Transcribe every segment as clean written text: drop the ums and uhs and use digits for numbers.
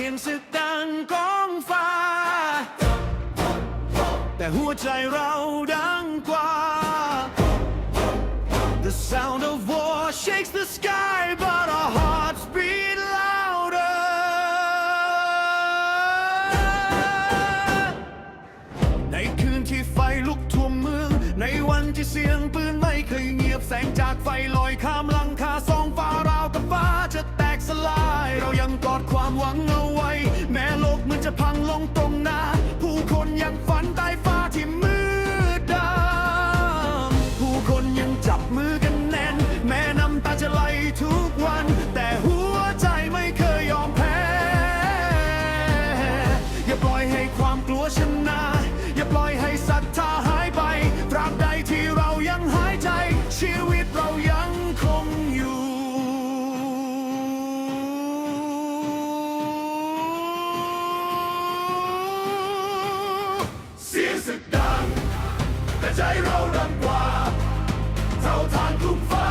สียงศึกดังก้องฟ้าแต่หัวใจเราดังกว่า The sound of war shakes the sky but our hearts beat louder ในคืนที่ไฟลุกท่วมเมืองในวันที่เสียงปืนไม่เคยเงียบแสงจากไฟลอยข้ามหลังคาส่องฟ้าราวกับฟ้าจะแตกสลายเรายังกอดความหวังเอาไว้แม้โลกมันจะพังลงตรงหน้าผู้คนยังฝันใต้ฟ้าที่มืดดำผู้คนยังจับมือกันแน่นแม้น้ำตาจะไหลทุกวันแต่หัวใจไม่เคยยอมแพ้อย่าปล่อยให้ความกลัวชนะอย่าปล่อยให้ศรัทธาหายไปตราบใดที่เรายังหายใจชีวิตเรายังคงอยู่เสียงศึกดังแต่ใจเราดังกว่าเท่าทานคลุมฟ้า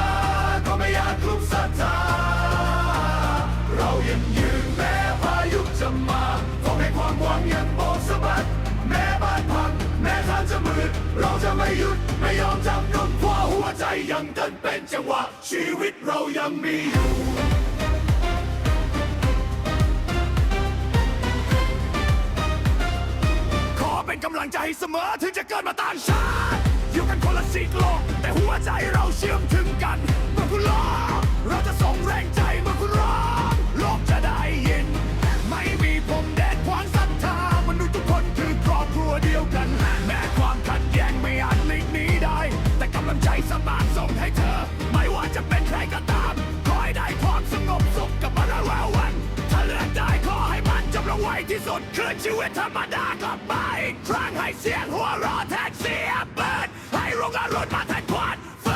ก็ไม่อาจคลุมศรัทธาเรายังยืนแม้พายุจะมาขอให้ความหวังยังโบกสะบัดแม้บ้านพังแม้ทางจะมืดเราจะไม่หยุดไม่ยอมจำนนเพราะหัวใจยังเต้นเป็นจังหวะชีวิตเรายังมีอยู่ขอเป็นกำลังใจเสมอถึงจะเกิดมาต่างชาติอยู่กันคนละซีกโลกแต่หัวใจเราเชื่อมถึงกันเมื่อคุณร้องเราจะส่งแรงใจเมื่อคุณร้องโลกจะได้ยินไม่มีพรมแดนขวางศรัทธามนุษย์ทุกคนคือครอบครัวเดียวกันแม้ความขัดแย้งไม่อาจหลีกหนีได้แต่กำลังใจสมานส่งให้เธอไม่ว่าจะเป็นใครก็ตามขอให้ได้ความสงบสุขกับมันแล้ววันถ้าเลือกได้ขอให้มันจำลงไว้ที่สุดคืนชีวิตธรรมดากลับมาอีกครั้งให้เสียงหัวเราะแทนเสียงปืนให้โรงงานรถมาแทนควันไฟ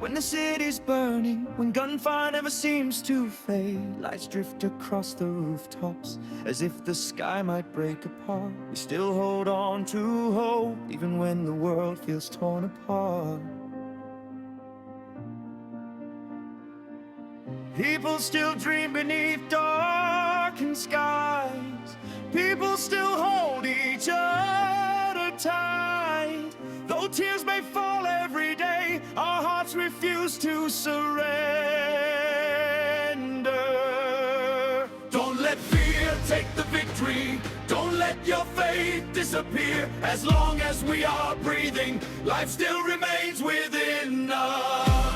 When the city's burning, when gunfire never seems to fade, lights drift across the rooftops as if the sky might break apart. We still hold on to hope, even when the world feels torn apart. People still dream beneath darkened skies. People still hold each other tight. Though tears may fall every day, our hearts refuse to surrender. Don't let fear take the victory. Don't let your faith disappear. As long as we are breathing, life still remains within us.